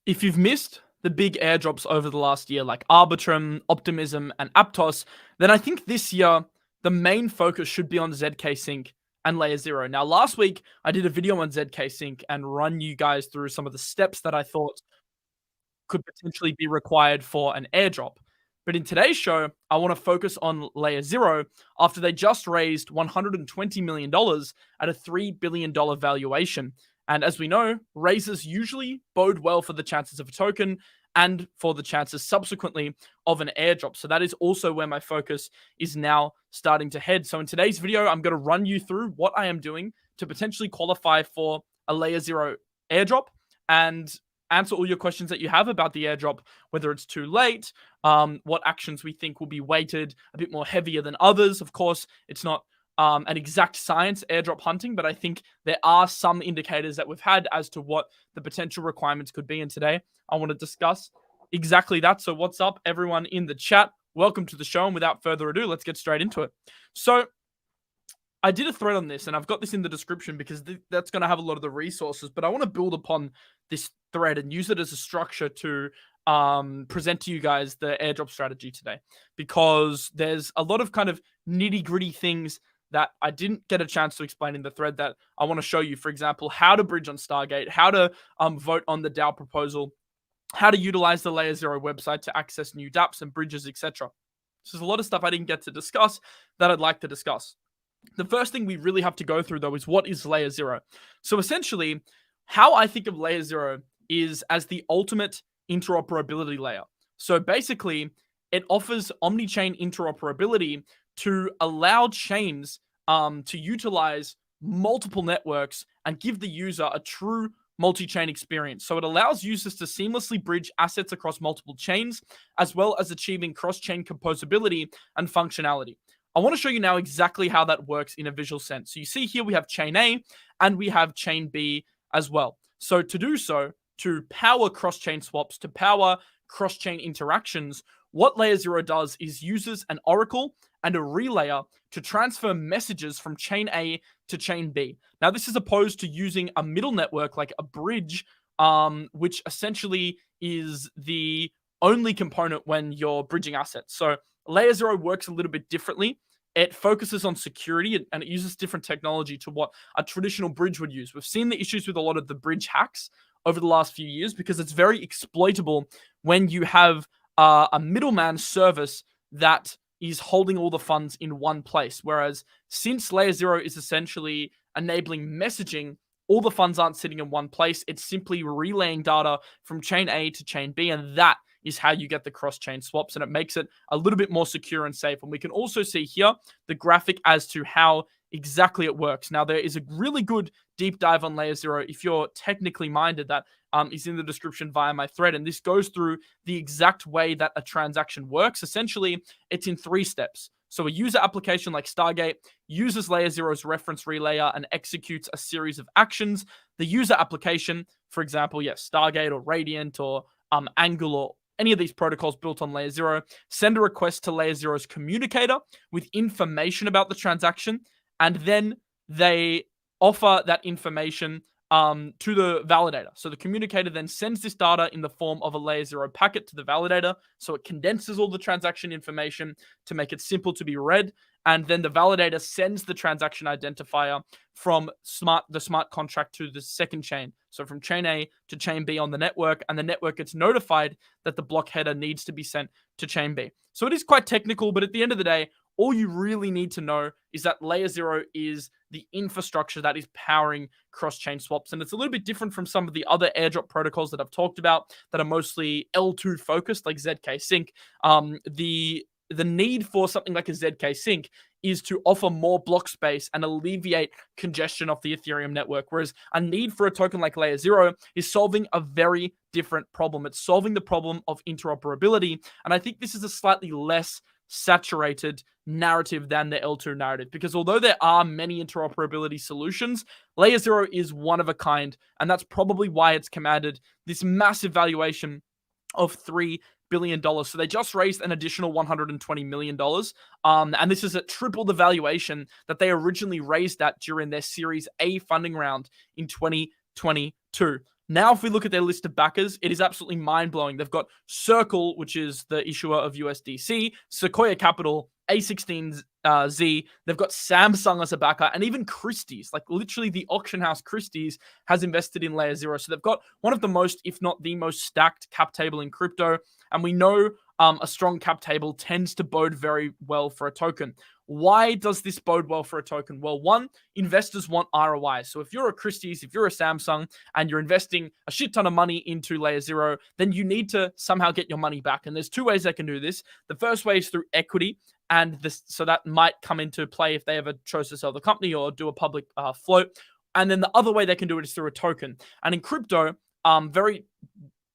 If you've missed the big airdrops over the last year, like Arbitrum, Optimism, and Aptos, then I think this year the main focus should be on ZK-Sync and LayerZero. Now, last week I did a video on ZK-Sync and run you guys through some of the steps that I thought could potentially be required for an airdrop. But in today's show, I want to focus on LayerZero after they just raised $120 million at a $3 billion valuation. And as we know, raises usually bode well for the chances of a token and for the chances subsequently of an airdrop. So that is also where my focus is now starting to head. So in today's video, I'm going to run you through what I am doing to potentially qualify for a LayerZero airdrop and answer all your questions that you have about the airdrop, whether it's too late, what actions we think will be weighted a bit more heavier than others. Of course, it's not an exact science airdrop hunting, but I think there are some indicators that we've had as to what the potential requirements could be. And today I want to discuss exactly that. So what's up, everyone in the chat? Welcome to the show. And without further ado, let's get straight into it. So I did a thread on this, and I've got this in the description because that's going to have a lot of the resources, but I want to build upon this thread and use it as a structure to present to you guys the airdrop strategy today, because there's a lot of kind of nitty-gritty things that I didn't get a chance to explain in the thread that I want to show you. For example, how to bridge on Stargate, how to vote on the DAO proposal, how to utilize the LayerZero website to access new dApps and bridges, etc. So there's a lot of stuff I didn't get to discuss that I'd like to discuss. The first thing we really have to go through, though, is what is LayerZero. So essentially, how I think of LayerZero is as the ultimate interoperability layer. So basically, it offers omni-chain interoperability to allow chains to utilize multiple networks and give the user a true multi-chain experience. So it allows users to seamlessly bridge assets across multiple chains, as well as achieving cross-chain composability and functionality. I want to show you now exactly how that works in a visual sense. So you see here we have chain A and we have chain B as well. So to do so, to power cross-chain swaps, to power cross-chain interactions, what LayerZero does is uses an oracle and a relayer to transfer messages from chain A to chain B. Now, this is opposed to using a middle network like a bridge, which essentially is the only component when you're bridging assets. So LayerZero works a little bit differently. It focuses on security and it uses different technology to what a traditional bridge would use. We've seen the issues with a lot of the bridge hacks over the last few years because it's very exploitable when you have a middleman service that is holding all the funds in one place. Whereas since LayerZero is essentially enabling messaging, all the funds aren't sitting in one place. It's simply relaying data from chain A to chain B, and that is how you get the cross-chain swaps, and it makes it a little bit more secure and safe. And we can also see here the graphic as to how exactly it works. Now, there is a really good deep dive on LayerZero if you're technically minded that is in the description via my thread, and this goes through the exact way that a transaction works. Essentially, it's in 3 steps. So a user application like Stargate uses LayerZero's reference relayer and executes a series of actions. The user application, for example, Stargate or Radiant or Angle or any of these protocols built on LayerZero, send a request to LayerZero's communicator with information about the transaction, and then they offer that information to the validator. So the communicator then sends this data in the form of a LayerZero packet to the validator. So it condenses all the transaction information to make it simple to be read. And then the validator sends the transaction identifier from the smart contract to the second chain. So from chain A to chain B on the network, and the network gets notified that the block header needs to be sent to chain B. So it is quite technical, but at the end of the day, all you really need to know is that LayerZero is the infrastructure that is powering cross-chain swaps. And it's a little bit different from some of the other airdrop protocols that I've talked about that are mostly L2 focused, like ZK-Sync. The need for something like a ZK-Sync is to offer more block space and alleviate congestion of the Ethereum network, whereas a need for a token like LayerZero is solving a very different problem. It's solving the problem of interoperability, and I think this is a slightly less saturated narrative than the L2 narrative, because although there are many interoperability solutions, LayerZero is one of a kind, and that's probably why it's commanded this massive valuation of $3 billion. So they just raised an additional $120 million. And this is at triple the valuation that they originally raised at during their Series A funding round in 2022. Now, if we look at their list of backers, it is absolutely mind-blowing. They've got Circle, which is the issuer of USDC, Sequoia Capital, A16Z. They've got Samsung as a backer, and even Christie's. Like, literally, the auction house Christie's has invested in LayerZero. So they've got one of the most, if not the most stacked cap table in crypto. And we know a strong cap table tends to bode very well for a token. Why does this bode well for a token? Well, one, investors want ROI. So if you're a Christie's, if you're a Samsung, and you're investing a shit ton of money into LayerZero, then you need to somehow get your money back. And there's two ways they can do this. The first way is through equity, and so that might come into play if they ever chose to sell the company or do a public float. And then the other way they can do it is through a token. And in crypto, very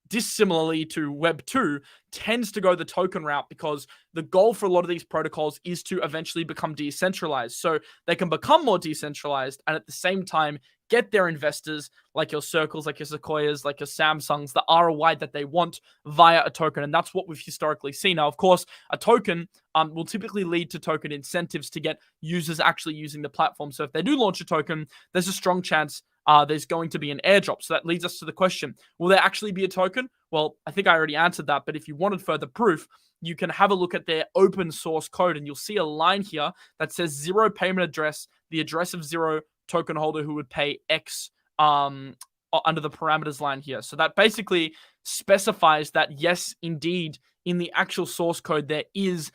dissimilarly to Web 2, tends to go the token route because the goal for a lot of these protocols is to eventually become decentralized. So they can become more decentralized and at the same time get their investors, like your Circles, like your Sequoias, like your Samsungs, the ROI that they want via a token. And that's what we've historically seen. Now, of course, a token will typically lead to token incentives to get users actually using the platform. So if they do launch a token, there's a strong chance there's going to be an airdrop. So that leads us to the question, will there actually be a token? Well, I think I already answered that, but if you wanted further proof, you can have a look at their open source code and you'll see a line here that says zero payment address, the address of zero token holder who would pay X under the parameters line here. So that basically specifies that, yes, indeed, in the actual source code, there is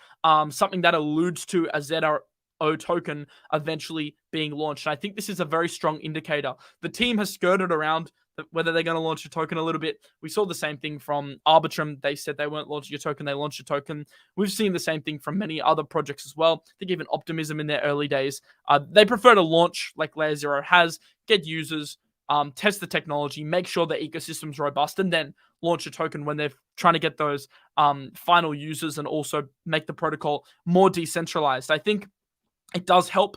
something that alludes to a ZRO token eventually being launched. And I think this is a very strong indicator. The team has skirted around whether they're going to launch a token a little bit. We saw the same thing from Arbitrum. They said they weren't launching a token. They launched a token. We've seen the same thing from many other projects as well. I think even Optimism in their early days. They prefer to launch like LayerZero has, get users, test the technology, make sure the ecosystem's robust, and then launch a token when they're trying to get those final users and also make the protocol more decentralized. I think it does help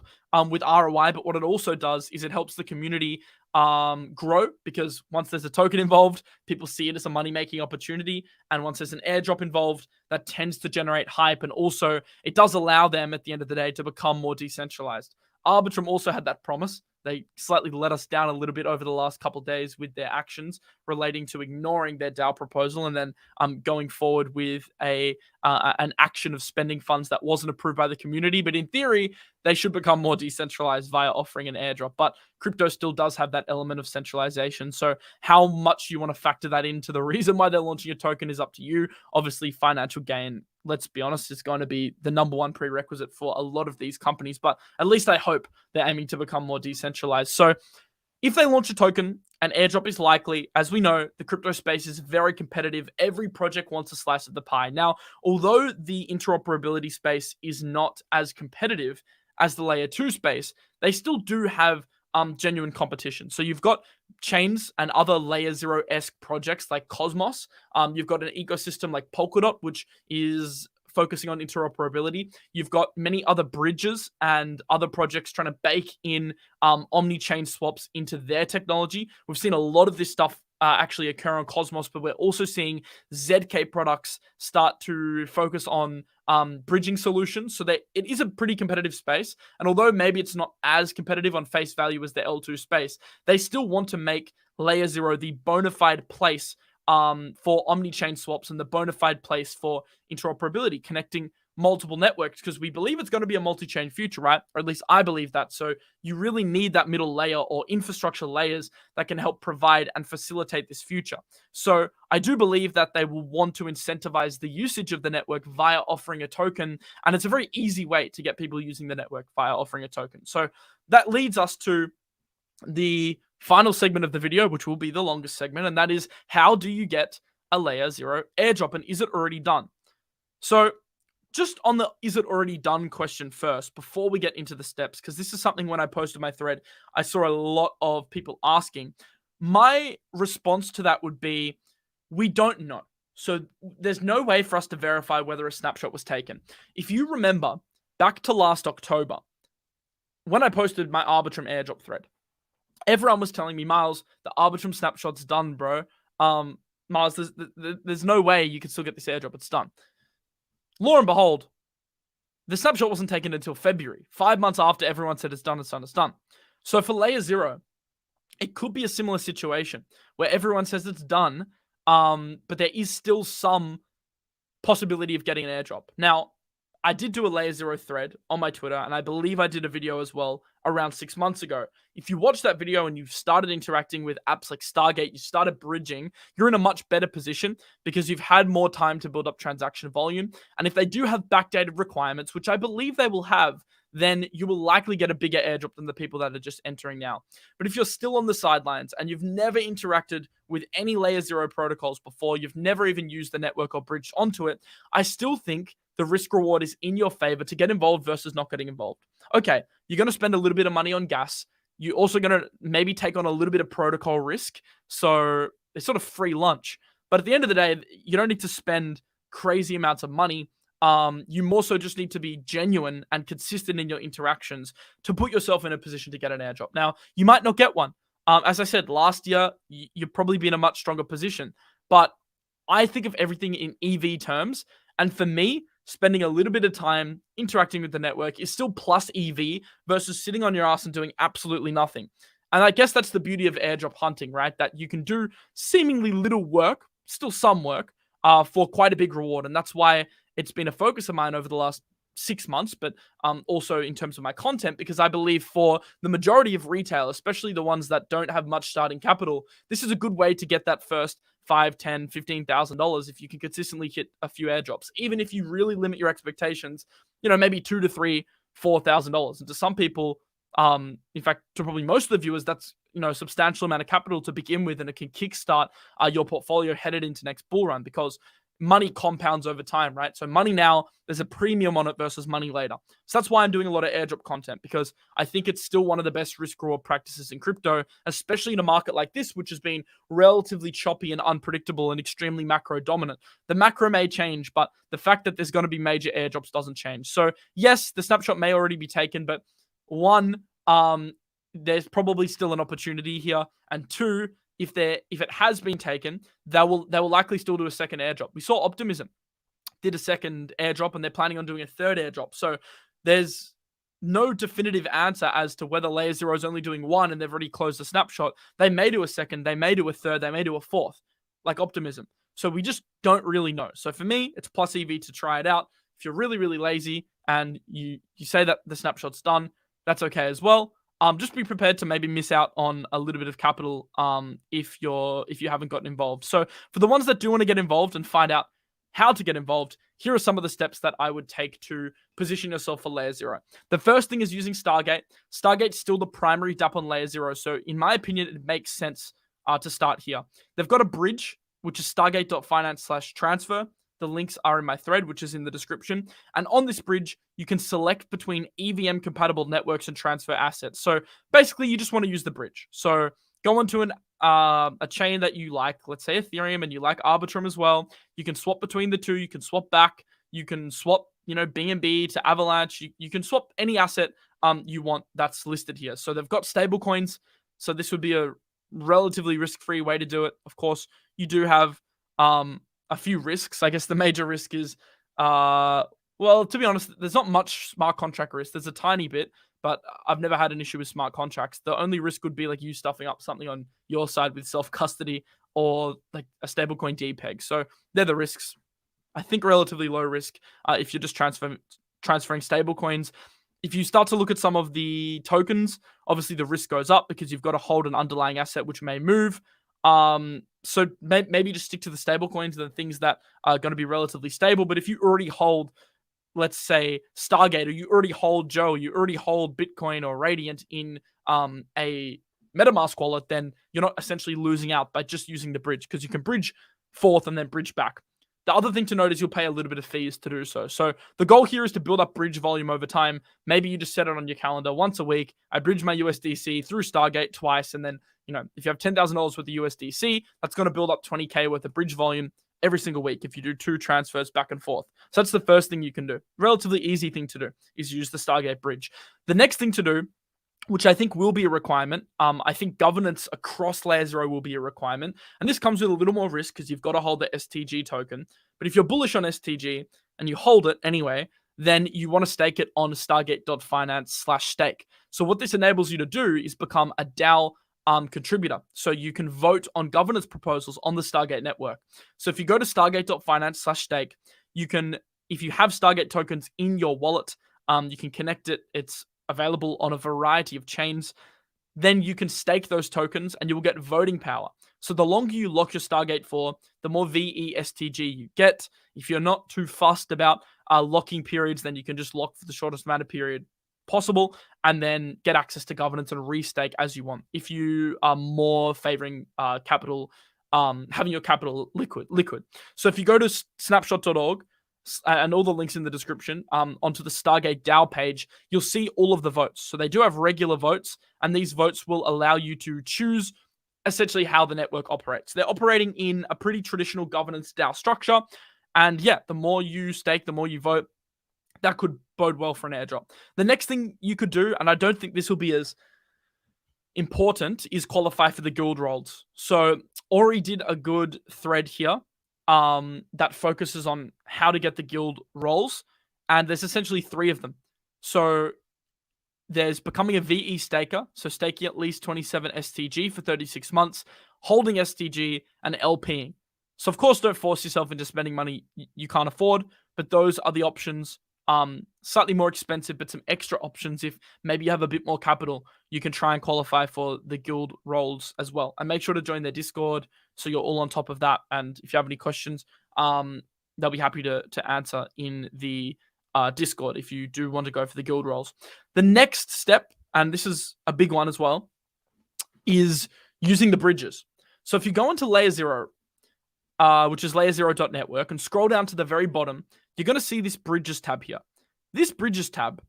with ROI, but what it also does is it helps the community grow, because once there's a token involved, people see it as a money-making opportunity. And once there's an airdrop involved, that tends to generate hype. And also, it does allow them at the end of the day to become more decentralized. Arbitrum also had that promise. They slightly let us down a little bit over the last couple of days with their actions relating to ignoring their DAO proposal and then going forward with an action of spending funds that wasn't approved by the community. But in theory, they should become more decentralized via offering an airdrop. But crypto still does have that element of centralization. So how much you want to factor that into the reason why they're launching a token is up to you. Obviously, financial gain, let's be honest, is going to be the number one prerequisite for a lot of these companies. But at least I hope they're aiming to become more decentralized. So if they launch a token, an airdrop is likely. As we know, the crypto space is very competitive. Every project wants a slice of the pie. Now, although the interoperability space is not as competitive as the layer 2 space, they still do have genuine competition. So you've got chains and other LayerZero-esque projects like Cosmos. You've got an ecosystem like Polkadot, which is focusing on interoperability. You've got many other bridges and other projects trying to bake in omni-chain swaps into their technology. We've seen a lot of this stuff actually occur on Cosmos, but we're also seeing ZK products start to focus on bridging solutions. So that it is a pretty competitive space. And although maybe it's not as competitive on face value as the L2 space, they still want to make LayerZero the bona fide place for omni-chain swaps and the bona fide place for interoperability, connecting multiple networks, because we believe it's going to be a multi-chain future, right? Or at least I believe that. So you really need that middle layer or infrastructure layers that can help provide and facilitate this future. So I do believe that they will want to incentivize the usage of the network via offering a token. And it's a very easy way to get people using the network via offering a token. So that leads us to the final segment of the video, which will be the longest segment. And that is, how do you get a LayerZero airdrop, and is it already done? So just on the is it already done question first, before we get into the steps, because this is something when I posted my thread, I saw a lot of people asking. My response to that would be, we don't know. So there's no way for us to verify whether a snapshot was taken. If you remember, back to last October, when I posted my Arbitrum airdrop thread, everyone was telling me, Miles, the Arbitrum snapshot's done, bro. Miles, there's no way you can still get this airdrop. It's done. Lo and behold, the snapshot wasn't taken until February, 5 months after everyone said it's done, it's done, it's done. So for LayerZero, it could be a similar situation where everyone says it's done, but there is still some possibility of getting an airdrop. Now, I did do a LayerZero thread on my Twitter, and I believe I did a video as well around 6 months ago. If you watch that video and you've started interacting with apps like Stargate, you started bridging, you're in a much better position because you've had more time to build up transaction volume. And if they do have backdated requirements, which I believe they will have, then you will likely get a bigger airdrop than the people that are just entering now. But if you're still on the sidelines and you've never interacted with any LayerZero protocols before, you've never even used the network or bridged onto it, I still think the risk reward is in your favor to get involved versus not getting involved. Okay, you're going to spend a little bit of money on gas. You're also going to maybe take on a little bit of protocol risk. So it's sort of free lunch. But at the end of the day, you don't need to spend crazy amounts of money. You more so just need to be genuine and consistent in your interactions to put yourself in a position to get an airdrop. Now, you might not get one. As I said, last year, you'd probably be in a much stronger position. But I think of everything in EV terms. And for me, spending a little bit of time interacting with the network is still plus EV versus sitting on your ass and doing absolutely nothing. And I guess that's the beauty of airdrop hunting, right? That you can do seemingly little work, still some work, for quite a big reward. And that's why it's been a focus of mine over the last 6 months, but also in terms of my content, because I believe for the majority of retail, especially the ones that don't have much starting capital, this is a good way to get that first $5, $10, $15,000 if you can consistently hit a few airdrops. Even if you really limit your expectations, maybe $2,000 to $3,000, $4,000. And to some people, in fact, to probably most of the viewers, that's a substantial amount of capital to begin with, and it can kickstart your portfolio headed into next bull run because money compounds over time, right? So money now, there's a premium on it versus money later. So that's why I'm doing a lot of airdrop content, because I think it's still one of the best risk reward practices in crypto, especially in a market like this, which has been relatively choppy and unpredictable and extremely macro dominant. The macro may change, but the fact that there's going to be major airdrops doesn't change. So yes, the snapshot may already be taken, but one, there's probably still an opportunity here, and two, if it has been taken, they will likely still do a second airdrop. We saw Optimism did a second airdrop, and they're planning on doing a third airdrop. So there's no definitive answer as to whether LayerZero is only doing one and they've already closed the snapshot. They may do a second, they may do a third, they may do a fourth, like Optimism. So we just don't really know. So for me, it's plus EV to try it out. If you're really, really lazy and you say that the snapshot's done, that's okay as well. Just be prepared to maybe miss out on a little bit of capital if you haven't gotten involved. So for the ones that do want to get involved and find out how to get involved, here are some of the steps that I would take to position yourself for LayerZero. The first thing is using Stargate. Stargate's still the primary DApp on LayerZero, so in my opinion, it makes sense to start here. They've got a bridge, which is stargate.finance/transfer. The links are in my thread, which is in the description. And on this bridge, you can select between EVM-compatible networks and transfer assets. So basically, you just want to use the bridge. So go onto a chain that you like, let's say Ethereum, and you like Arbitrum as well. You can swap between the two. You can swap back. You can swap, BNB to Avalanche. You can swap any asset you want that's listed here. So they've got stablecoins. So this would be a relatively risk-free way to do it. Of course, you do have a few risks. I guess the major risk is, well, to be honest, there's not much smart contract risk. There's a tiny bit, but I've never had an issue with smart contracts. The only risk would be like you stuffing up something on your side with self-custody or like a stablecoin DPEG. So they're the risks. I think relatively low risk if you're just transferring stablecoins. If you start to look at some of the tokens, obviously the risk goes up because you've got to hold an underlying asset which may move. So maybe just stick to the stable coins, the things that are going to be relatively stable. But if you already hold, let's say, Stargate, or you already hold Joe, you already hold Bitcoin or Radiant in a MetaMask wallet, then you're not essentially losing out by just using the bridge, because you can bridge forth and then bridge back. The other thing to note is you'll pay a little bit of fees to do so. So the goal here is to build up bridge volume over time. Maybe you just set it on your calendar once a week. I bridge my USDC through Stargate twice, and then if you have $10,000 worth of USDC, that's going to build up 20K worth of bridge volume every single week if you do 2 transfers back and forth. So that's the first thing you can do. Relatively easy thing to do is use the Stargate bridge. The next thing to do, which I think will be a requirement, I think governance across LayerZero will be a requirement. And this comes with a little more risk because you've got to hold the STG token. But if you're bullish on STG and you hold it anyway, then you want to stake it on stargate.finance/stake. So what this enables you to do is become a DAO contributor. So you can vote on governance proposals on the Stargate network. So if you go to stargate.finance/stake, you can, if you have Stargate tokens in your wallet, you can connect it. It's available on a variety of chains. Then you can stake those tokens and you will get voting power. So the longer you lock your Stargate for, the more VESTG you get. If you're not too fussed about locking periods, then you can just lock for the shortest amount of period possible and then get access to governance and restake as you want. If you are more favoring capital, having your capital liquid. So if you go to snapshot.org, and all the links in the description, onto the Stargate DAO page, you'll see all of the votes. So they do have regular votes, and these votes will allow you to choose essentially how the network operates. They're operating in a pretty traditional governance DAO structure. And yeah, the more you stake, the more you vote, that could bode well for an airdrop. The next thing you could do, and I don't think this will be as important, is qualify for the guild roles. So Ori did a good thread here that focuses on how to get the guild roles, and there's essentially 3 of them. So there's becoming a VE staker, so staking at least 27 STG for 36 months, holding STG, and LPing. So of course, don't force yourself into spending money you can't afford, but those are the options. Slightly more expensive, but some extra options. If maybe you have a bit more capital, you can try and qualify for the guild roles as well. And make sure to join their Discord so you're all on top of that. And if you have any questions, they'll be happy to answer in the Discord if you do want to go for the guild roles. The next step, and this is a big one as well, is using the bridges. So if you go into LayerZero, which is LayerZero.network, and scroll down to the very bottom, you're going to see this Bridges tab here. This Bridges tab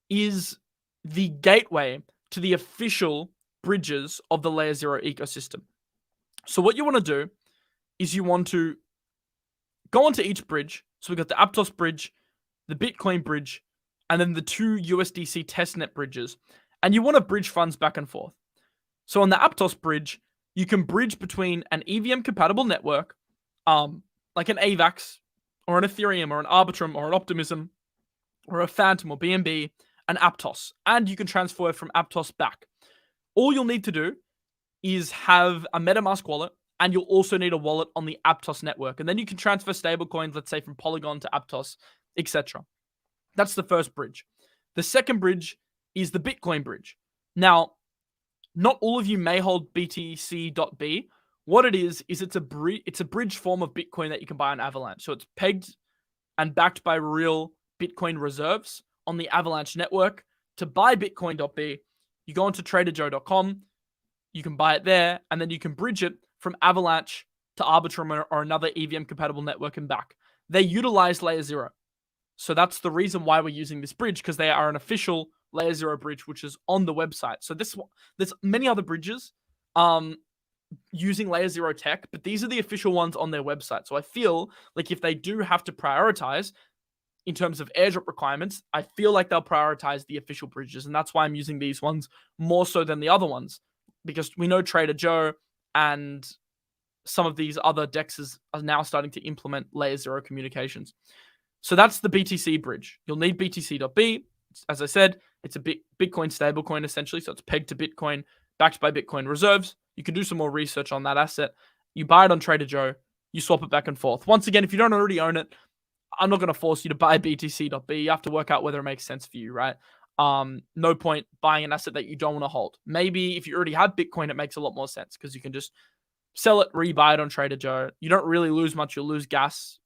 is the gateway to the official bridges of the LayerZero ecosystem. So what you want to do is you want to go onto each bridge. So we've got the Aptos bridge, the Bitcoin bridge, and then the 2 USDC testnet bridges. And you want to bridge funds back and forth. So on the Aptos bridge, you can bridge between an EVM compatible network, like an AVAX, or an Ethereum, or an Arbitrum, or an Optimism, or a Phantom, or BNB, and Aptos. And you can transfer from Aptos back. All you'll need to do is have a MetaMask wallet, and you'll also need a wallet on the Aptos network. And then you can transfer stablecoins, let's say from Polygon to Aptos, etc. That's the first bridge. The second bridge is the Bitcoin bridge. Now, not all of you may hold BTC.B. What it is it's a bridge form of Bitcoin that you can buy on Avalanche. So it's pegged and backed by real Bitcoin reserves on the Avalanche network. To buy Bitcoin.B, you go onto traderjoe.com, you can buy it there, and then you can bridge it from Avalanche to Arbitrum or another EVM compatible network and back. They utilize LayerZero. So that's the reason why we're using this bridge, because they are an official LayerZero bridge, which is on the website. So there's many other bridges using LayerZero tech, but these are the official ones on their website. So I feel like if they do have to prioritize in terms of airdrop requirements, I feel like they'll prioritize the official bridges. And that's why I'm using these ones more so than the other ones, because we know Trader Joe and some of these other DEXs are now starting to implement LayerZero communications. So that's the BTC bridge. You'll need BTC.B. As I said, it's a Bitcoin stablecoin essentially. So it's pegged to Bitcoin, backed by Bitcoin reserves. You can do some more research on that asset. You buy it on Trader Joe. You swap it back and forth. Once again, if you don't already own it, I'm not going to force you to buy BTC.B. You have to work out whether it makes sense for you, right? No point buying an asset that you don't want to hold. Maybe if you already have Bitcoin, it makes a lot more sense because you can just sell it, rebuy it on Trader Joe. You don't really lose much. You'll lose gas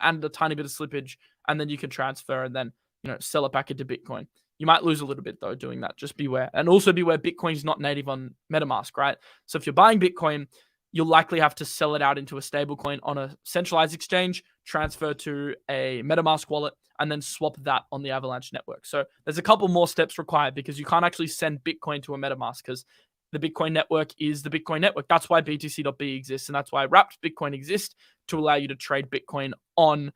and a tiny bit of slippage, and then you can transfer and then, sell it back into Bitcoin. You might lose a little bit though doing that. Just beware. And also beware, Bitcoin is not native on MetaMask, right? So if you're buying Bitcoin, you'll likely have to sell it out into a stablecoin on a centralized exchange, transfer to a MetaMask wallet, and then swap that on the Avalanche network. So there's a couple more steps required because you can't actually send Bitcoin to a MetaMask because the Bitcoin network is the Bitcoin network. That's why BTC.B exists, and that's why Wrapped Bitcoin exists, to allow you to trade Bitcoin on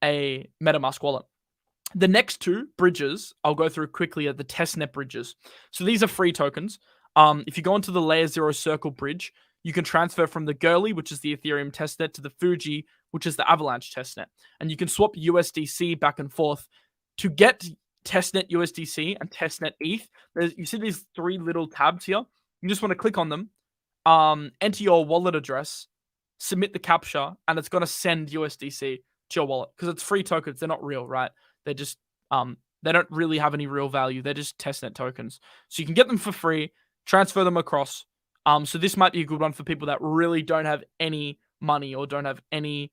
a MetaMask wallet. The next 2 bridges I'll go through quickly are the testnet bridges. So these are free tokens. If you go into the LayerZero Circle bridge, you can transfer from the 𝗟𝘆𝗃, which is the Ethereum testnet, to the Fuji, which is the Avalanche testnet. And you can swap USDC back and forth. To get testnet USDC and testnet ETH, you see these 3 little tabs here. You just want to click on them, enter your wallet address, submit the captcha, and it's going to send USDC to your wallet because it's free tokens. They're not real, right? They're just they don't really have any real value. They're just testnet tokens. So you can get them for free, transfer them across. So this might be a good one for people that really don't have any money or don't have any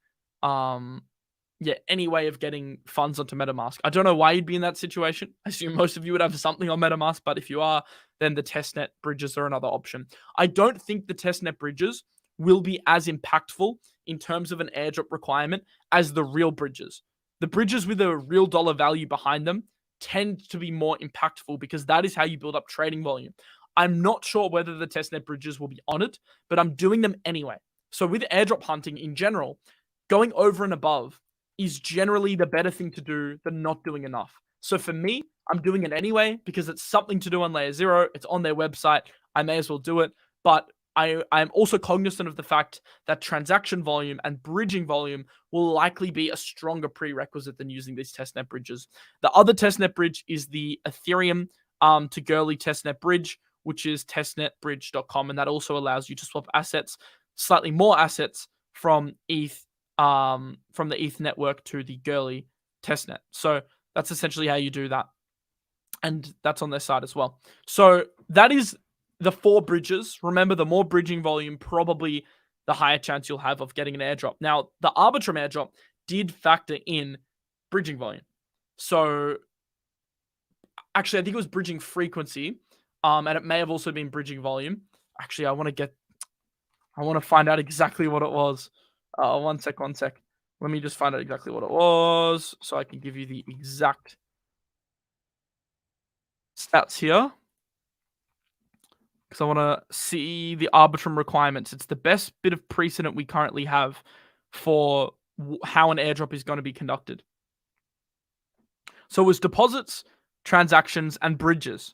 any way of getting funds onto MetaMask. I don't know why you'd be in that situation. I assume most of you would have something on MetaMask, but if you are, then the testnet bridges are another option. I don't think the testnet bridges will be as impactful in terms of an airdrop requirement as the real bridges. The bridges with a real dollar value behind them tend to be more impactful because that is how you build up trading volume. I'm not sure whether the testnet bridges will be on it, but I'm doing them anyway. So with airdrop hunting in general, going over and above is generally the better thing to do than not doing enough. So for me, I'm doing it anyway because it's something to do on LayerZero. It's on their website. I may as well do it. But I'm also cognizant of the fact that transaction volume and bridging volume will likely be a stronger prerequisite than using these testnet bridges. The other testnet bridge is the Ethereum to 𝗟𝗆𝗄𝗃 testnet bridge, which is testnetbridge.com, and that also allows you to swap assets, slightly more assets from ETH, from the ETH network to the 𝗟𝗆𝗄𝗃 testnet. So that's essentially how you do that, and that's on their side as well. So that is the 4 bridges. Remember, the more bridging volume, probably the higher chance you'll have of getting an airdrop. Now, the Arbitrum airdrop did factor in bridging volume. So actually, I think it was bridging frequency, and it may have also been bridging volume. Actually, I want to find out exactly what it was. One sec. Let me just find out exactly what it was so I can give you the exact stats here, because I want to see the Arbitrum requirements. It's the best bit of precedent we currently have for how an airdrop is going to be conducted. So it was deposits, transactions, and bridges.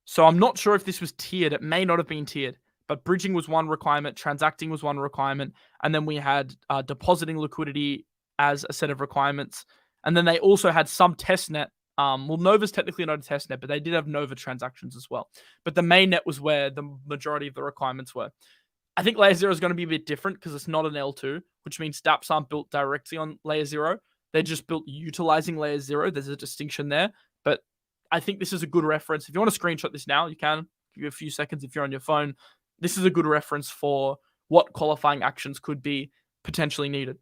So I'm not sure if this was tiered. It may not have been tiered, but bridging was one requirement, transacting was one requirement, and then we had depositing liquidity as a set of requirements. And then they also had some testnet. Well, Nova's technically not a testnet, but they did have Nova transactions as well. But the main net was where the majority of the requirements were. I think LayerZero is going to be a bit different because it's not an L2, which means dApps aren't built directly on LayerZero. They're just built utilizing LayerZero. There's a distinction there. But I think this is a good reference. If you want to screenshot this now, you can. Give you a few seconds if you're on your phone. This is a good reference for what qualifying actions could be potentially needed.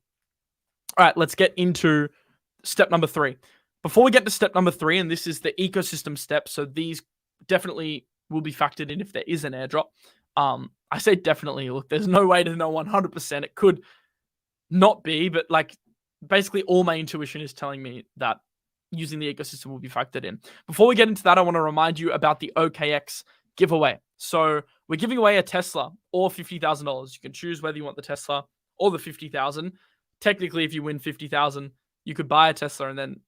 All right, let's get into step number 3. Before we get to step number 3, and this is the ecosystem step, so these definitely will be factored in if there is an airdrop. I say definitely. Look, there's no way to know 100%. It could not be, but like basically all my intuition is telling me that using the ecosystem will be factored in. Before we get into that, I want to remind you about the OKX giveaway. So we're giving away a Tesla or $50,000. You can choose whether you want the Tesla or the $50,000. Technically, if you win $50,000, you could buy a Tesla and then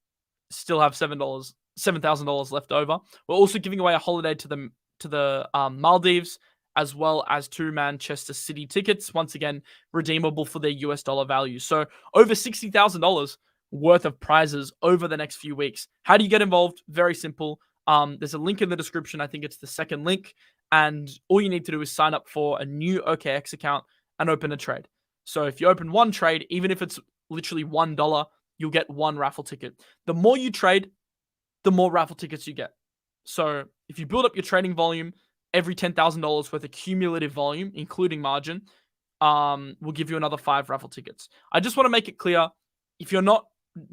still have $7,000 left over. We're also giving away a holiday to the Maldives, as well as 2 Manchester City tickets, once again redeemable for their US dollar value. So over $60,000 worth of prizes over the next few weeks. How do you get involved? Very simple. There's a link in the description. I think it's the second link, and all you need to do is sign up for a new OKX account and open a trade. So if you open one trade, even if it's literally $1, you'll get 1 raffle ticket. The more you trade, the more raffle tickets you get. So if you build up your trading volume, every $10,000 worth of cumulative volume, including margin, will give you another 5 raffle tickets. I just want to make it clear, if you're not,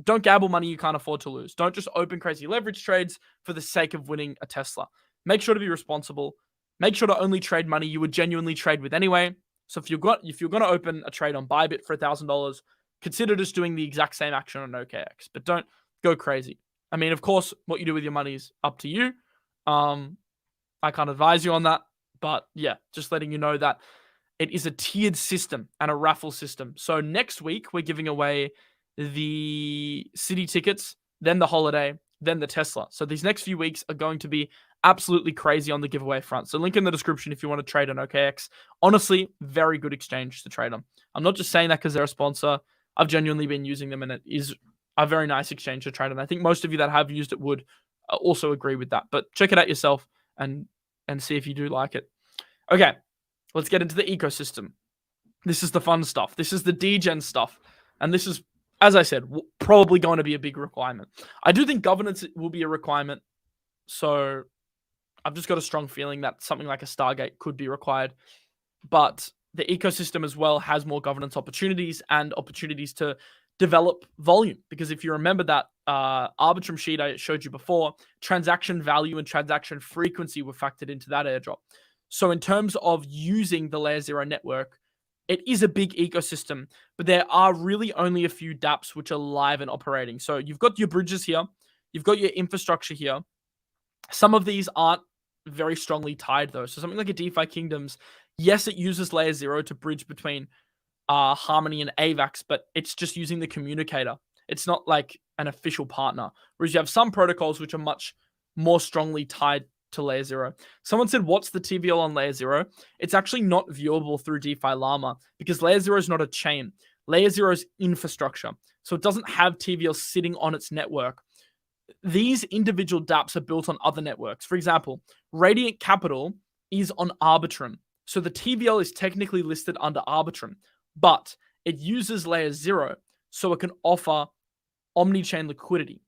don't gamble money you can't afford to lose. Don't just open crazy leverage trades for the sake of winning a Tesla. Make sure to be responsible. Make sure to only trade money you would genuinely trade with anyway. So if you're going to open a trade on Bybit for $1,000, consider just doing the exact same action on OKX, but don't go crazy. I mean, of course, what you do with your money is up to you. I can't advise you on that, but yeah, just letting you know that it is a tiered system and a raffle system. So next week, we're giving away the city tickets, then the holiday, then the Tesla. So these next few weeks are going to be absolutely crazy on the giveaway front. So link in the description if you want to trade on OKX. Honestly, very good exchange to trade on. I'm not just saying that because they're a sponsor. I've genuinely been using them, and it is a very nice exchange to trade on. I think most of you that have used it would also agree with that. But check it out yourself and see if you do like it. Okay, let's get into the ecosystem. This is the fun stuff. This is the degen stuff. And this is, as I said, probably going to be a big requirement. I do think governance will be a requirement. So I've just got a strong feeling that something like a Stargate could be required. But the ecosystem as well has more governance opportunities and opportunities to develop volume. Because if you remember that Arbitrum sheet I showed you before, transaction value and transaction frequency were factored into that airdrop. So in terms of using the LayerZero network, it is a big ecosystem, but there are really only a few dApps which are live and operating. So you've got your bridges here, you've got your infrastructure here. Some of these aren't very strongly tied though. So something like a DeFi Kingdoms, yes, it uses LayerZero to bridge between Harmony and AVAX, but it's just using the communicator. It's not like an official partner. Whereas you have some protocols which are much more strongly tied to LayerZero. Someone said, what's the TVL on LayerZero? It's actually not viewable through DeFi Llama because LayerZero is not a chain. LayerZero is infrastructure. So it doesn't have TVL sitting on its network. These individual dApps are built on other networks. For example, Radiant Capital is on Arbitrum. So the TVL is technically listed under Arbitrum, but it uses LayerZero so it can offer omni-chain liquidity.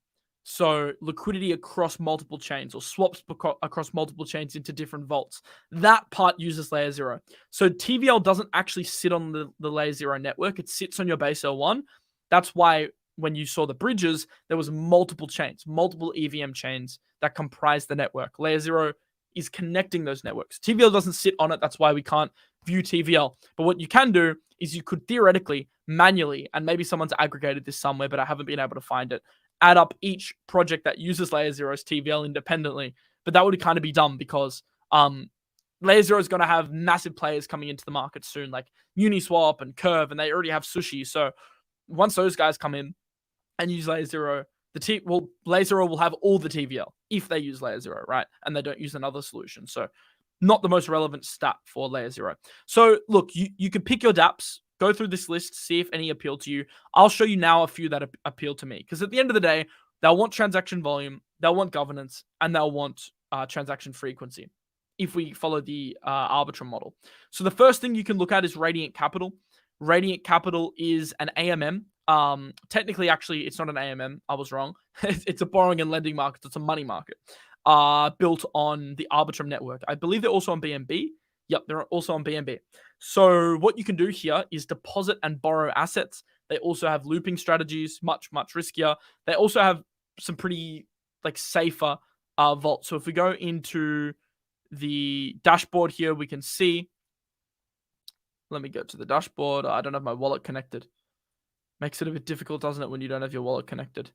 So liquidity across multiple chains or swaps across multiple chains into different vaults. That part uses LayerZero. So TVL doesn't actually sit on the LayerZero network. It sits on your base L1. That's why when you saw the bridges, there was multiple chains, multiple EVM chains that comprise the network. LayerZero is connecting those networks. TVL doesn't sit on it. That's why we can't view TVL. But what you can do is you could theoretically manually, and maybe someone's aggregated this somewhere, but I haven't been able to find it, add up each project that uses LayerZero's TVL independently. But that would kind of be dumb because LayerZero is going to have massive players coming into the market soon, like Uniswap and Curve, and they already have Sushi. So once those guys come in and use LayerZero, LayerZero will have all the TVL if they use LayerZero, right? And they don't use another solution. So not the most relevant stat for LayerZero. So look, you can pick your dApps, go through this list, see if any appeal to you. I'll show you now a few that appeal to me. Because at the end of the day, they'll want transaction volume, they'll want governance, and they'll want transaction frequency if we follow the Arbitrum model. So the first thing you can look at is Radiant Capital. Radiant Capital is an AMM. Technically, actually, it's not an AMM. I was wrong. It's a borrowing and lending market. It's a money market built on the Arbitrum network. I believe they're also on BNB. Yep, they're also on BNB. So what you can do here is deposit and borrow assets. They also have looping strategies, much, much riskier. They also have some pretty safer vaults. So if we go into the dashboard here, we can see, let me go to the dashboard. I don't have my wallet connected. Makes it a bit difficult, doesn't it, when you don't have your wallet connected?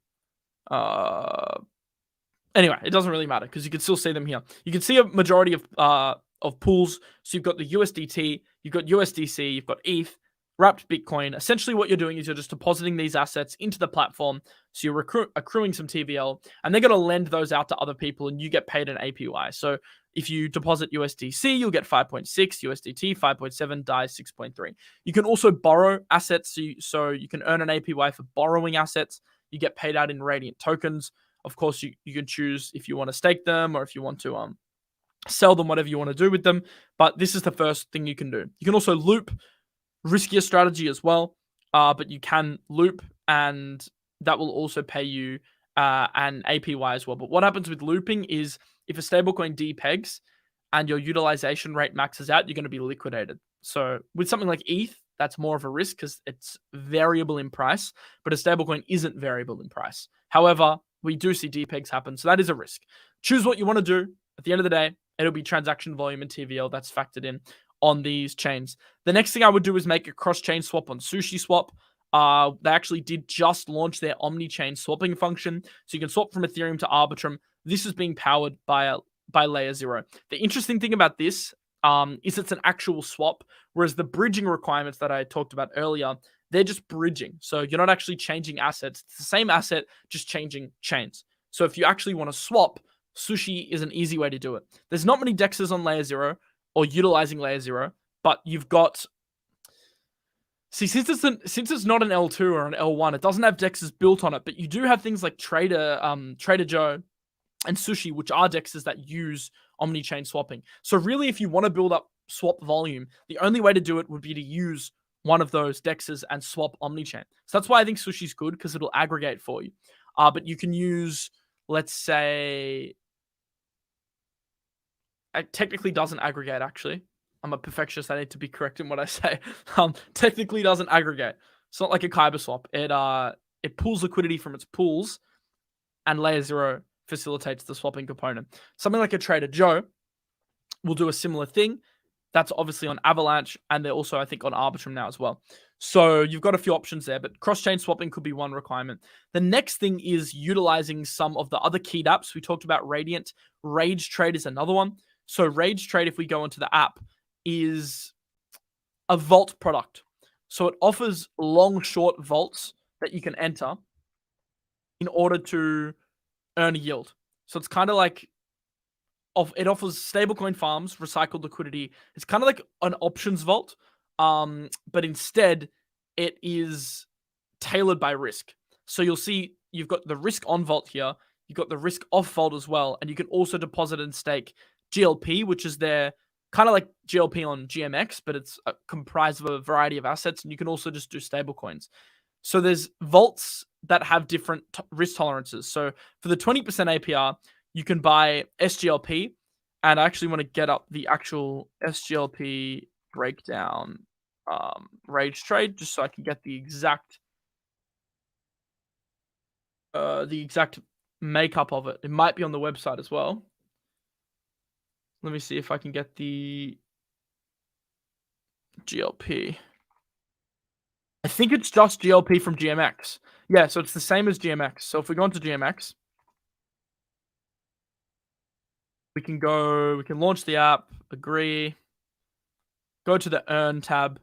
Anyway, it doesn't really matter because you can still see them here. You can see a majority of pools. So you've got the USDT, you've got USDC, you've got ETH, wrapped Bitcoin. Essentially what you're doing is you're just depositing these assets into the platform. So you're accruing some TVL, and they're going to lend those out to other people, and you get paid an APY. So if you deposit USDC, you'll get 5.6, USDT 5.7, DAI 6.3. You can also borrow assets, so you can earn an APY for borrowing assets. You get paid out in Radiant tokens. Of course, you can choose if you want to stake them or if you want to sell them, whatever you want to do with them. But this is the first thing you can do. You can also loop, riskier strategy as well, but you can loop, and that will also pay you an APY as well. But what happens with looping is if a stablecoin depegs and your utilization rate maxes out, you're going to be liquidated. So with something like ETH, that's more of a risk because it's variable in price, but a stablecoin isn't variable in price. However, we do see depegs happen, so that is a risk. Choose what you want to do. At the end of the day, it'll be transaction volume and TVL that's factored in on these chains. The next thing I would do is make a cross-chain swap on SushiSwap. They actually did just launch their omni-chain swapping function, so you can swap from Ethereum to Arbitrum. This is being powered by LayerZero. The interesting thing about this is it's an actual swap, whereas the bridging requirements that I talked about earlier, they're just bridging. So you're not actually changing assets. It's the same asset, just changing chains. So if you actually want to swap, Sushi is an easy way to do it. There's not many dexes on LayerZero or utilizing LayerZero, but you've got... See, since it's not an L2 or an L1, it doesn't have dexes built on it, but you do have things like Trader Joe and Sushi, which are dexes that use omni-chain swapping. So really, if you want to build up swap volume, the only way to do it would be to use one of those dexes and swap omnichain. So that's why I think Sushi's good, because it'll aggregate for you. But you can use, let's say, it technically doesn't aggregate, actually. I'm a perfectionist. I need to be correct in what I say. Technically doesn't aggregate. It's not like a KyberSwap. It pulls liquidity from its pools, and LayerZero facilitates the swapping component. Something like a Trader Joe will do a similar thing. That's obviously on Avalanche, and they're also, I think, on Arbitrum now as well. So you've got a few options there, but cross-chain swapping could be one requirement. The next thing is utilizing some of the other key dApps. We talked about Radiant. Rage Trade is another one. So Rage Trade, if we go into the app, is a vault product. So it offers long-short vaults that you can enter in order to earn a yield. So it's kind of like, it offers stablecoin farms, recycled liquidity. It's kind of like an options vault, but instead it is tailored by risk. So you'll see you've got the risk on vault here. You've got the risk off vault as well. And you can also deposit and stake GLP, which is their kind of like GLP on GMX, but it's comprised of a variety of assets. And you can also just do stablecoins. So there's vaults that have different risk tolerances. So for the 20% APR, you can buy SGLP, and I actually want to get up the actual SGLP breakdown Rage Trade just so I can get the exact makeup of it. It might be on the website as well. Let me see if I can get the GLP. I think it's just GLP from GMX. Yeah, so it's the same as GMX. So if we go into GMX, we can launch the app, agree, go to the Earn tab,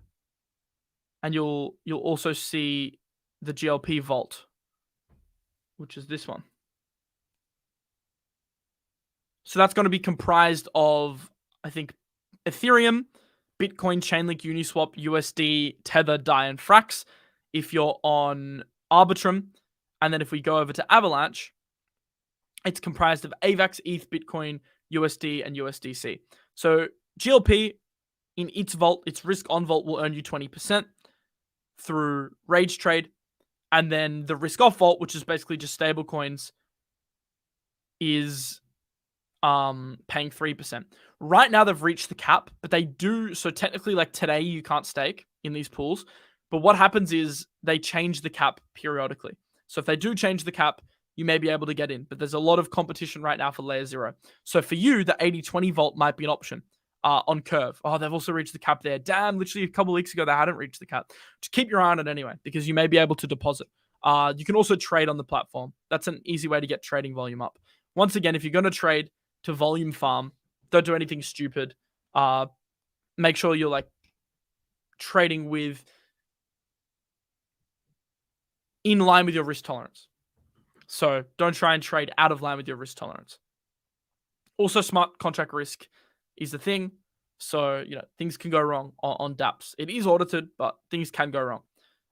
and you'll also see the GLP vault, which is this one. So that's going to be comprised of, I think, Ethereum, Bitcoin, Chainlink, Uniswap, USD, Tether, DAI, and Frax if you're on Arbitrum. And then if we go over to Avalanche, it's comprised of AVAX, ETH, Bitcoin, USD, and USDC. So GLP in its vault, its risk on vault, will earn you 20% through Rage Trade. And then the risk off vault, which is basically just stable coins, is paying 3%. Right now they've reached the cap, but they do, so technically like today you can't stake in these pools, but what happens is they change the cap periodically. So if they do change the cap, you may be able to get in, but there's a lot of competition right now for LayerZero. So for you, the 80-20 vault might be an option on Curve. Oh, they've also reached the cap there. Damn, literally a couple of weeks ago they hadn't reached the cap. Just keep your eye on it anyway, because you may be able to deposit. You can also trade on the platform. That's an easy way to get trading volume up. Once again, if you're going to trade to volume farm, don't do anything stupid. Make sure you're like trading with in line with your risk tolerance. So don't try and trade out of line with your risk tolerance. Also, smart contract risk is the thing. So, things can go wrong on dApps. It is audited, but things can go wrong.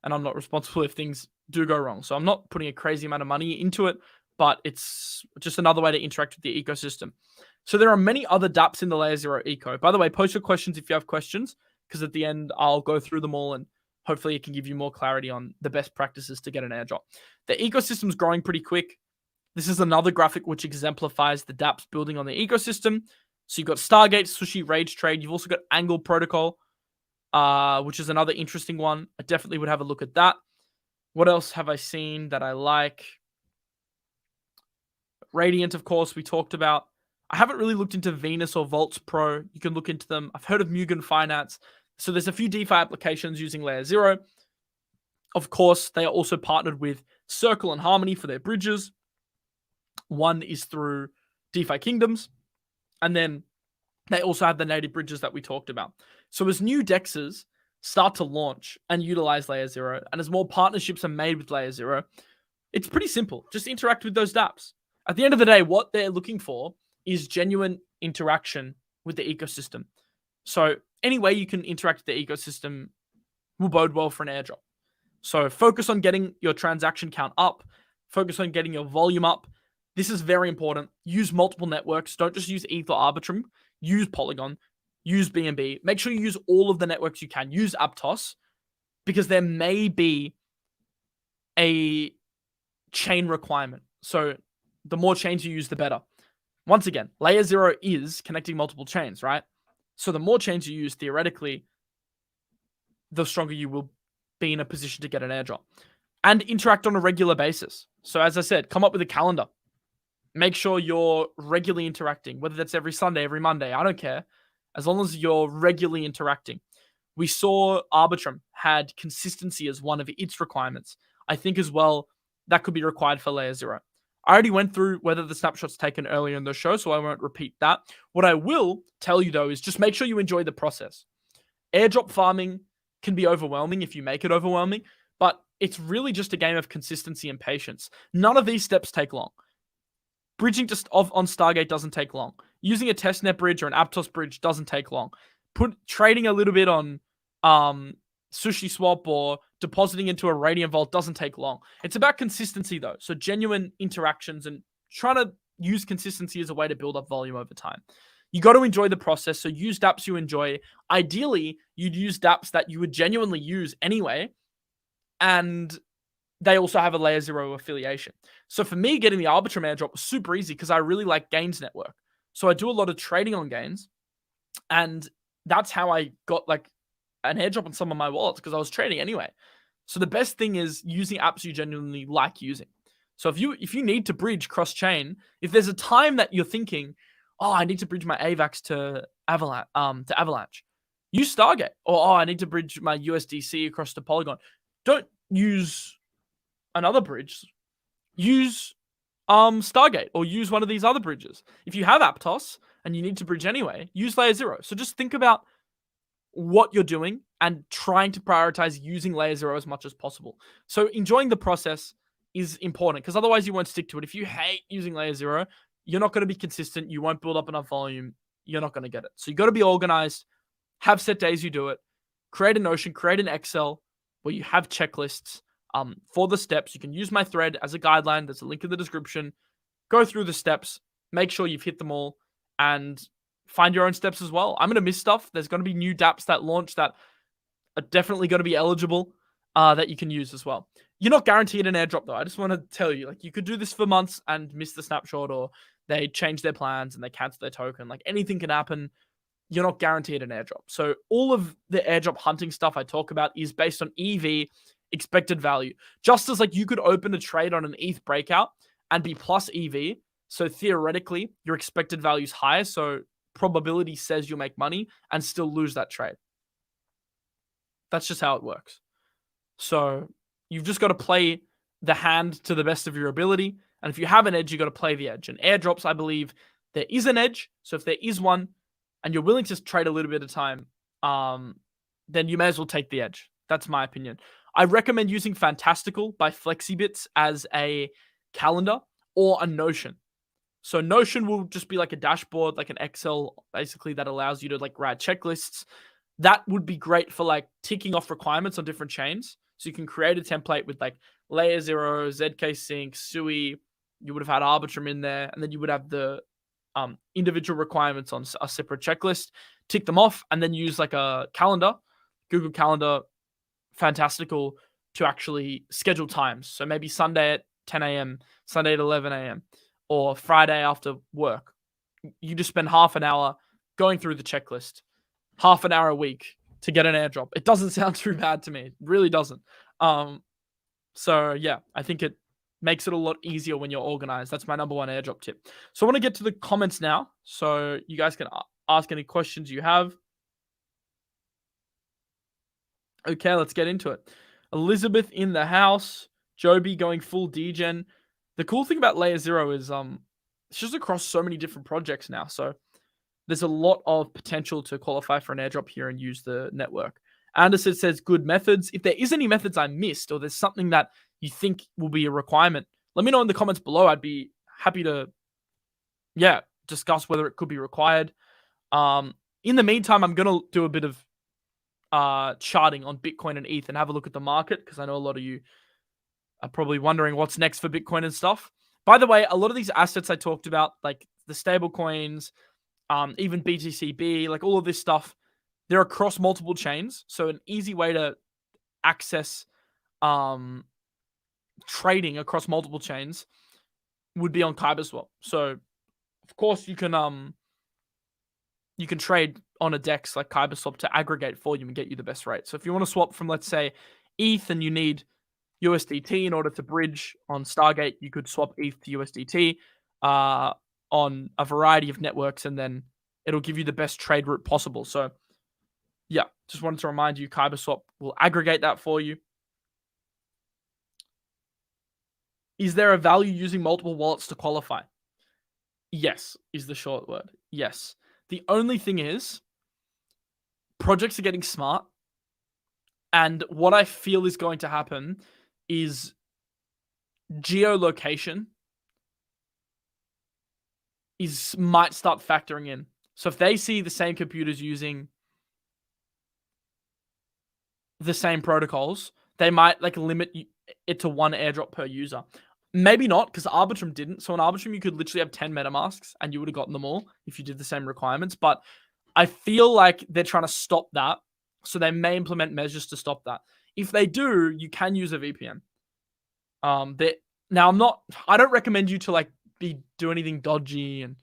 And I'm not responsible if things do go wrong. So I'm not putting a crazy amount of money into it, but it's just another way to interact with the ecosystem. So there are many other dApps in the LayerZero eco. By the way, post your questions if you have questions, because at the end, I'll go through them all and hopefully it can give you more clarity on the best practices to get an airdrop. The ecosystem's growing pretty quick. This is another graphic which exemplifies the dApps building on the ecosystem. So you've got Stargate, Sushi, Rage Trade. You've also got Angle Protocol, which is another interesting one. I definitely would have a look at that. What else have I seen that I like? Radiant, of course, we talked about. I haven't really looked into Venus or Vaults Pro. You can look into them. I've heard of Mugen Finance. So there's a few DeFi applications using LayerZero. Of course, they are also partnered with Circle and Harmony for their bridges. One is through DeFi Kingdoms. And then they also have the native bridges that we talked about. So as new DEXs start to launch and utilize LayerZero, and as more partnerships are made with LayerZero, it's pretty simple. Just interact with those dApps. At the end of the day, what they're looking for is genuine interaction with the ecosystem. So any way you can interact with the ecosystem will bode well for an airdrop. So focus on getting your transaction count up. Focus on getting your volume up. This is very important. Use multiple networks. Don't just use ETH or Arbitrum. Use Polygon. use BNB. Make sure you use all of the networks you can. Use Aptos, because there may be a chain requirement. So the more chains you use, the better. Once again, LayerZero is connecting multiple chains, right? So the more chains you use, theoretically, the stronger you will be in a position to get an airdrop. And interact on a regular basis. So as I said, come up with a calendar. Make sure you're regularly interacting, whether that's every Sunday, every Monday, I don't care. As long as you're regularly interacting. We saw Arbitrum had consistency as one of its requirements. I think as well, that could be required for LayerZero. I already went through whether the snapshot's taken earlier in the show, so I won't repeat that. What I will tell you, though, is just make sure you enjoy the process. Airdrop farming can be overwhelming if you make it overwhelming, but it's really just a game of consistency and patience. None of these steps take long. Bridging just on Stargate doesn't take long. Using a testnet bridge or an Aptos bridge doesn't take long. Trading a little bit on SushiSwap or depositing into a Radiant Vault doesn't take long. It's about consistency, though. So genuine interactions and trying to use consistency as a way to build up volume over time. You got to enjoy the process. So use dApps you enjoy. Ideally, you'd use dApps that you would genuinely use anyway, and they also have a LayerZero affiliation. So for me, getting the Arbitrum airdrop was super easy because I really like Gains Network. So I do a lot of trading on Gains, and that's how I got like an airdrop on some of my wallets, because I was trading anyway. So the best thing is using apps you genuinely like using. So if you need to bridge cross-chain, if there's a time that you're thinking, oh, I need to bridge my AVAX to Avalanche, use Stargate. Or, oh, I need to bridge my USDC across to Polygon. Don't use another bridge. Use Stargate, or use one of these other bridges. If you have Aptos and you need to bridge anyway, use LayerZero. So just think about what you're doing and trying to prioritize using LayerZero as much as possible. So enjoying the process is important, because otherwise you won't stick to it. If you hate using LayerZero, you're not going to be consistent. You won't build up enough volume. You're not going to get it. So you got to be organized, have set days you do it, create a Notion, create an Excel where you have checklists for the steps. You can use my thread as a guideline. There's a link in the description. Go through the steps, make sure you've hit them all, and find your own steps as well. I'm going to miss stuff. There's going to be new dApps that launch that are definitely going to be eligible that you can use as well. You're not guaranteed an airdrop, though. I just want to tell you, like, you could do this for months and miss the snapshot, or they change their plans and they cancel their token. Like, anything can happen. You're not guaranteed an airdrop. So all of the airdrop hunting stuff I talk about is based on EV, expected value. Just as, like, you could open a trade on an ETH breakout and be plus EV. So theoretically, your expected value is higher. So probability says you'll make money and still lose that trade. That's just how it works. So you've just got to play the hand to the best of your ability. And if you have an edge, you got to play the edge. And airdrops, I believe there is an edge. So if there is one and you're willing to trade a little bit of time, then you may as well take the edge. That's my opinion. I recommend using Fantastical by FlexiBits as a calendar or a Notion. So Notion will just be like a dashboard, like an Excel, basically, that allows you to like write checklists. That would be great for like ticking off requirements on different chains. So you can create a template with like LayerZero, 𝗧𝘂𝘁, Sui. You would have had Arbitrum in there, and then you would have the individual requirements on a separate checklist. Tick them off, and then use like a calendar, Google Calendar, Fantastical, to actually schedule times. So maybe Sunday at 10 a.m., Sunday at 11 a.m., or Friday after work. You just spend half an hour going through the checklist, half an hour a week to get an airdrop. It doesn't sound too bad to me. It really doesn't. So yeah, I think it makes it a lot easier when you're organized. That's my number one airdrop tip. So I want to get to the comments now, so you guys can ask any questions you have. Okay, let's get into it. Elizabeth in the house. Joby going full degen. The cool thing about LayerZero is it's just across so many different projects now. So there's a lot of potential to qualify for an airdrop here and use the network. Anderson says good methods. If there is any methods I missed, or there's something that you think will be a requirement, let me know in the comments below. I'd be happy to, discuss whether it could be required. In the meantime, I'm going to do a bit of charting on Bitcoin and ETH and have a look at the market, because I know a lot of you are probably wondering what's next for Bitcoin and stuff. By the way, a lot of these assets I talked about, like the stable coins, even BTCB, like all of this stuff, they're across multiple chains. So an easy way to access trading across multiple chains would be on KyberSwap. So of course you can trade on a DEX like KyberSwap to aggregate for you and get you the best rate. So if you want to swap from, let's say, ETH and you need USDT in order to bridge on Stargate, you could swap ETH to USDT on a variety of networks, and then it'll give you the best trade route possible. So yeah, just wanted to remind you, KyberSwap will aggregate that for you. Is there a value using multiple wallets to qualify? Yes, is the short word. Yes. The only thing is, projects are getting smart, and what I feel is going to happen is geolocation might start factoring in. So if they see the same computers using the same protocols, they might like limit it to 1 airdrop per user. Maybe not, because Arbitrum didn't. So on Arbitrum, you could literally have 10 MetaMasks and you would have gotten them all if you did the same requirements. But I feel like they're trying to stop that. So they may implement measures to stop that. If they do, you can use a VPN. Now I don't recommend you to like do anything dodgy and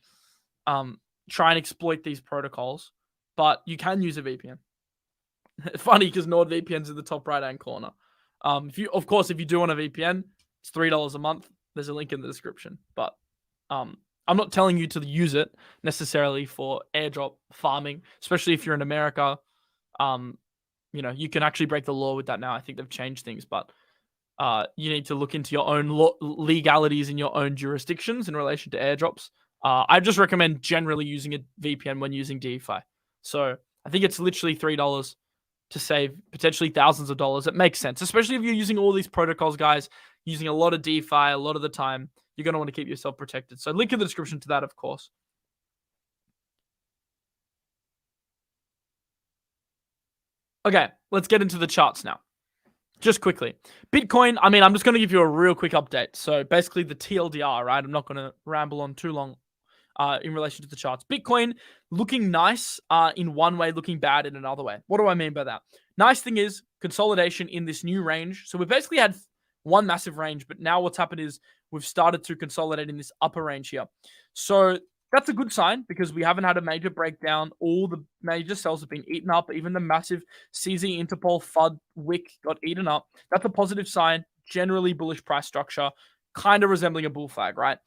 try and exploit these protocols, but you can use a VPN. Funny because NordVPN's in the top right-hand corner. If you do want a VPN, it's $3 a month. There's a link in the description. But I'm not telling you to use it necessarily for airdrop farming, especially if you're in America. You can actually break the law with that now. I think they've changed things, but you need to look into your own legalities in your own jurisdictions in relation to airdrops. I just recommend generally using a VPN when using DeFi. So I think it's literally $3 to save potentially thousands of dollars. It makes sense, especially if you're using all these protocols, guys, using a lot of DeFi a lot of the time. You're going to want to keep yourself protected. So link in the description to that, of course. Okay, let's get into the charts now. Just quickly. Bitcoin, I'm just going to give you a real quick update. So basically the TLDR, right? I'm not going to ramble on too long in relation to the charts. Bitcoin looking nice in one way, looking bad in another way. What do I mean by that? Nice thing is consolidation in this new range. So we basically had one massive range, but now what's happened is we've started to consolidate in this upper range here. So that's a good sign because we haven't had a major breakdown. All the major cells have been eaten up. Even the massive CZ, Interpol, FUD, WIC got eaten up. That's a positive sign. Generally bullish price structure, kind of resembling a bull flag, right?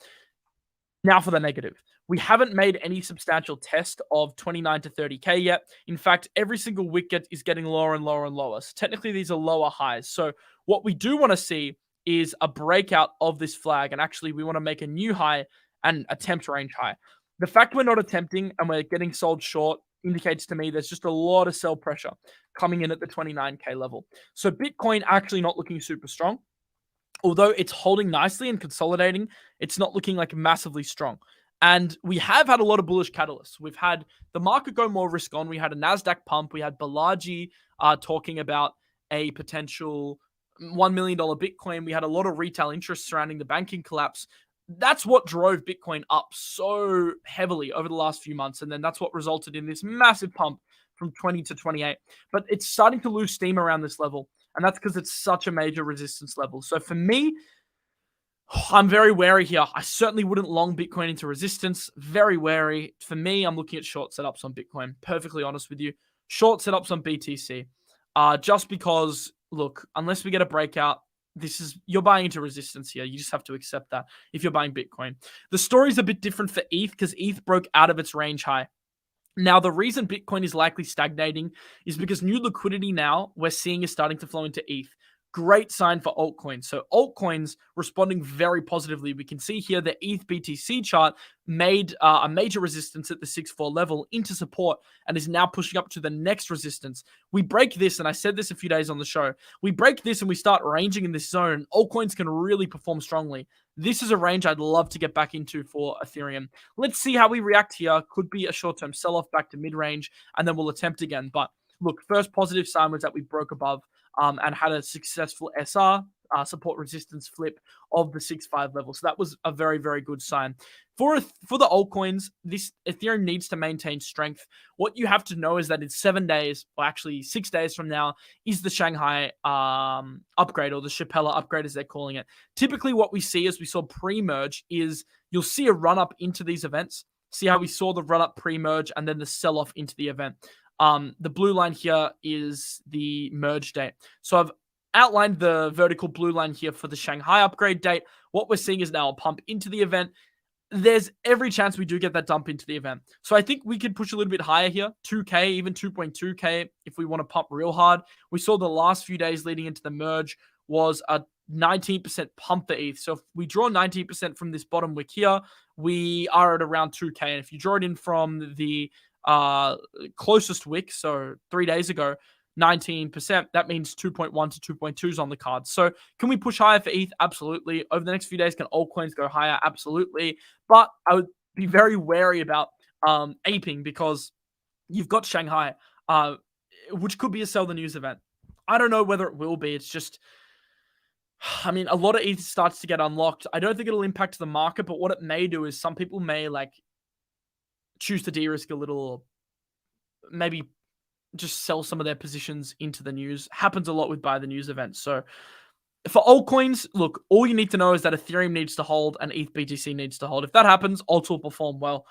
Now for the negative. We haven't made any substantial test of 29 to 30K yet. In fact, every single wick is getting lower and lower and lower. So technically these are lower highs. So what we do want to see is a breakout of this flag. And actually we want to make a new high and attempt range high. The fact we're not attempting and we're getting sold short indicates to me there's just a lot of sell pressure coming in at the 29K level. So Bitcoin actually not looking super strong. Although it's holding nicely and consolidating, it's not looking like massively strong. And we have had a lot of bullish catalysts. We've had the market go more risk on. We had a NASDAQ pump. We had 𝗏𝗏𝗍𝗍 talking about a potential $1 million Bitcoin. We had a lot of retail interest surrounding the banking collapse. That's what drove Bitcoin up so heavily over the last few months. And then that's what resulted in this massive pump from 20 to 28. But it's starting to lose steam around this level. And that's because it's such a major resistance level. So for me, I'm very wary here. I certainly wouldn't long Bitcoin into resistance. Very wary. For me, I'm looking at short setups on Bitcoin. Perfectly honest with you. Short setups on BTC. Just because, look, unless we get a breakout, you're buying into resistance here. You just have to accept that if you're buying Bitcoin. The story's a bit different for ETH because ETH broke out of its range high. Now, the reason Bitcoin is likely stagnating is because new liquidity now we're seeing is starting to flow into ETH. Great sign for altcoins. So altcoins responding very positively. We can see here the ETH BTC chart made a major resistance at the 6.4 level into support and is now pushing up to the next resistance. We break this, and I said this a few days on the show, we break this and we start ranging in this zone, altcoins can really perform strongly. This is a range I'd love to get back into for Ethereum. Let's see how we react here. Could be a short-term sell-off back to mid-range, and then we'll attempt again. But look, first positive sign was that we broke above and had a successful SR. support resistance flip of the 6.5 level. So that was a very, very good sign. For the altcoins, this Ethereum needs to maintain strength. What you have to know is that in 7 days, or actually 6 days from now, is the Shanghai upgrade, or the 𝗟𝗄𝗃 upgrade as they're calling it. Typically what we see, as we saw pre-merge, is you'll see a run-up into these events. See how we saw the run-up pre-merge and then the sell-off into the event. The blue line here is the merge date. So I've outlined the vertical blue line here for the Shanghai upgrade date. What we're seeing is now a pump into the event. There's every chance we do get that dump into the event. So I think we could push a little bit higher here, 2K, even 2.2K if we want to pump real hard. We saw the last few days leading into the merge was a 19% pump the ETH. So if we draw 19% from this bottom wick here, we are at around 2K. And if you draw it in from the closest wick, so 3 days ago, 19%, that means 2.1 to 2.2 is on the card. So can we push higher for ETH? Absolutely. Over the next few days, can altcoins go higher? Absolutely. But I would be very wary about aping, because you've got Shanghai, which could be a sell the news event. I don't know whether it will be. It's just, I mean, a lot of ETH starts to get unlocked. I don't think it'll impact the market, but what it may do is some people may choose to de-risk a little, or maybe just sell some of their positions into the news. Happens a lot with buy the news events. So for altcoins, look, all you need to know is that Ethereum needs to hold and ETH BTC needs to hold. If that happens, alts will perform well.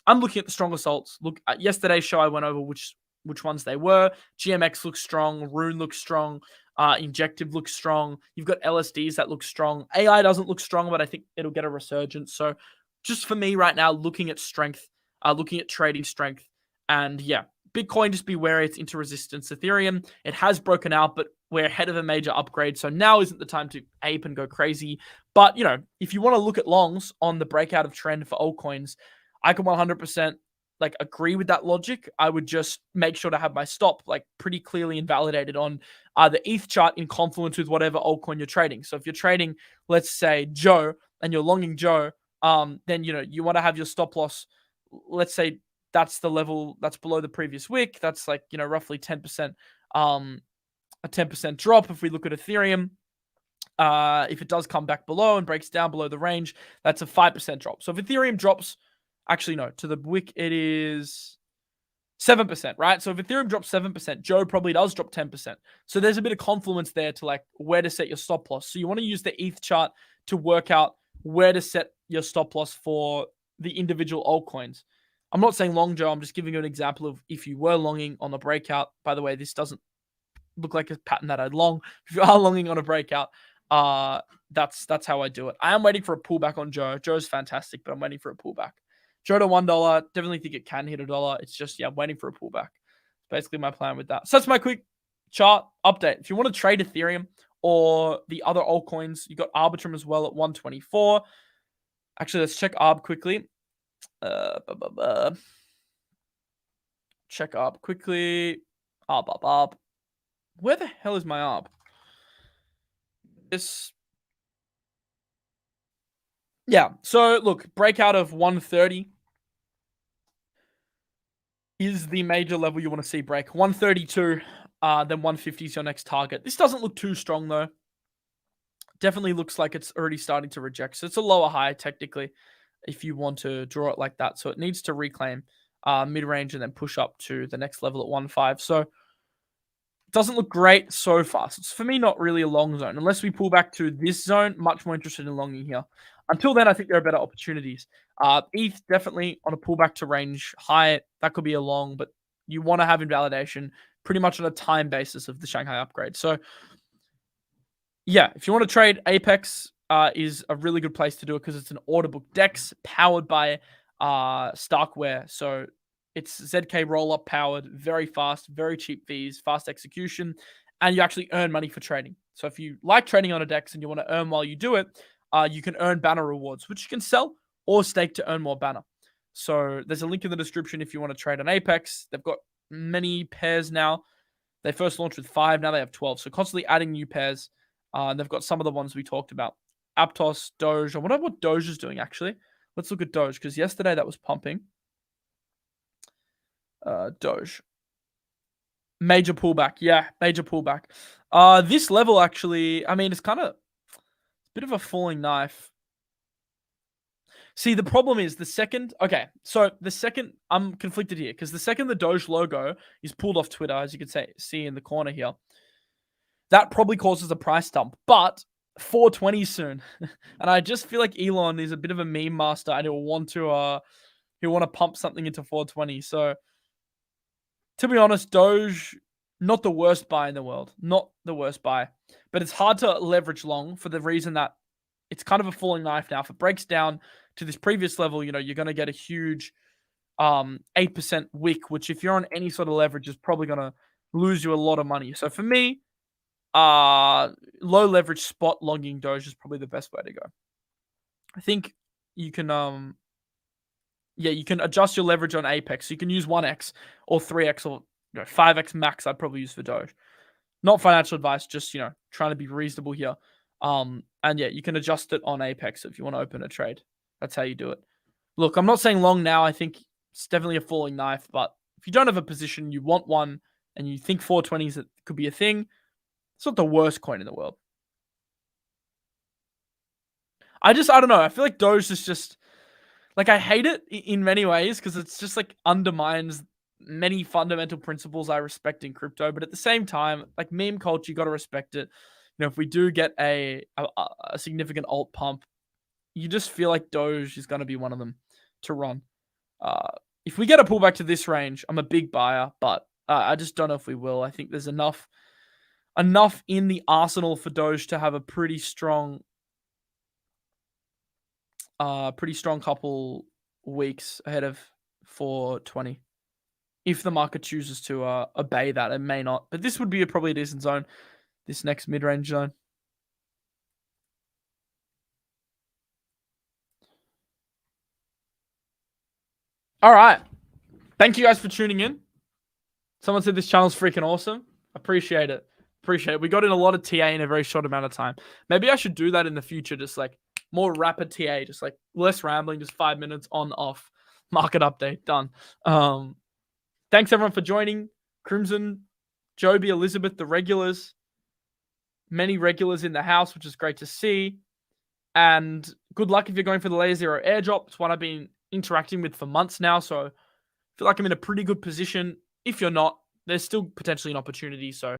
I'm looking at the strongest alts. Look, at yesterday's show, I went over which ones they were. GMX looks strong. Rune looks strong. Injective looks strong. You've got LSDs that look strong. AI doesn't look strong, but I think it'll get a resurgence. So just for me right now, looking at strength, looking at trading strength, and yeah, Bitcoin, just be wary, it's into resistance. Ethereum, it has broken out, but we're ahead of a major upgrade, so now isn't the time to ape and go crazy. But, you know, if you want to look at longs on the breakout of trend for altcoins, I can 100% agree with that logic. I would just make sure to have my stop pretty clearly invalidated on the ETH chart in confluence with whatever altcoin you're trading. So if you're trading, let's say Joe, and you're longing Joe, then, you know, you want to have your stop loss, let's say that's the level that's below the previous wick. That's roughly 10%, a 10% drop. If we look at Ethereum, if it does come back below and breaks down below the range, that's a 5% drop. So if Ethereum drops, actually no, to the wick it is 7%, right? So if Ethereum drops 7%, Joe probably does drop 10%. So there's a bit of confluence there to where to set your stop loss. So you want to use the ETH chart to work out where to set your stop loss for the individual altcoins. I'm not saying long Joe, I'm just giving you an example of if you were longing on a breakout. By the way, this doesn't look like a pattern that I'd long. If you are longing on a breakout, that's how I do it. I am waiting for a pullback on Joe. Joe's fantastic, but I'm waiting for a pullback. Joe to $1, definitely think it can hit $1. It's just, yeah, I'm waiting for a pullback. Basically my plan with that. So that's my quick chart update. If you want to trade Ethereum or the other altcoins, you got Arbitrum as well at 124. Actually, let's check ARB quickly. Check ARB quickly. ARB. Where the hell is my ARB? Yeah, so look, breakout of 130 is the major level you want to see break. 132, then 150 is your next target. This doesn't look too strong though. Definitely looks like it's already starting to reject. So it's a lower high technically if you want to draw it like that. So it needs to reclaim mid-range and then push up to the next level at 1.5. So it doesn't look great so far. So it's for me not really a long zone. Unless we pull back to this zone, much more interested in longing here. Until then, I think there are better opportunities. ETH definitely on a pullback to range high. That could be a long, but you want to have invalidation pretty much on a time basis of the Shanghai upgrade. So yeah, if you want to trade, Apex is a really good place to do it because it's an order book DEX powered by Starkware. So it's ZK rollup powered, very fast, very cheap fees, fast execution, and you actually earn money for trading. So if you like trading on a DEX and you want to earn while you do it, you can earn banner rewards, which you can sell or stake to earn more banner. So there's a link in the description if you want to trade on Apex. They've got many pairs now. They first launched with 5, now they have 12. So constantly adding new pairs. And they've got some of the ones we talked about. Aptos, Doge. I wonder what Doge is doing, actually. Let's look at Doge, because yesterday that was pumping. Doge. Major pullback. Yeah, major pullback. This level actually, I mean, it's kind of a bit of a falling knife. See, the problem is the second. Okay, so the second I'm conflicted here because the second the Doge logo is pulled off Twitter, as you can see in the corner here, that probably causes a price dump. But 420 soon, and I just feel like Elon is a bit of a meme master, and he'll want to pump something into 420. So to be honest, Doge, not the worst buy in the world, not the worst buy, but it's hard to leverage long for the reason that it's kind of a falling knife now. If it breaks down to this previous level, you know, you're going to get a huge 8% wick, which if you're on any sort of leverage is probably going to lose you a lot of money. So for me, low leverage spot logging Doge is probably the best way to go. I think you can you can adjust your leverage on Apex. So you can use 1x or 3x or 5x max. I'd probably use for Doge. Not financial advice, just trying to be reasonable here. And yeah, you can adjust it on Apex if you want to open a trade. That's how you do it. Look, I'm not saying long now. I think it's definitely a falling knife. But if you don't have a position, you want one, and you think 420s could be a thing, it's not the worst coin in the world. I don't know. I feel like Doge is just like, I hate it in many ways because it's just like undermines many fundamental principles I respect in crypto. But at the same time, like meme culture, you got to respect it. If we do get a significant alt pump, you just feel like Doge is going to be one of them to run. If we get a pullback to this range, I'm a big buyer, but I just don't know if we will. I think there's enough in the arsenal for Doge to have a pretty strong couple weeks ahead of 420. If the market chooses to obey that, it may not. But this would be probably a decent zone, this next mid-range zone. All right. Thank you guys for tuning in. Someone said this channel's freaking awesome. Appreciate it. We got in a lot of TA in a very short amount of time. Maybe I should do that in the future, just like more rapid TA, just like less rambling, just 5 minutes on, off. Market update, done. Thanks everyone for joining. Crimson, Joby, Elizabeth, the regulars. Many regulars in the house, which is great to see. And good luck if you're going for the LayerZero Airdrop. It's what I've been interacting with for months now, so I feel like I'm in a pretty good position. If you're not, there's still potentially an opportunity, so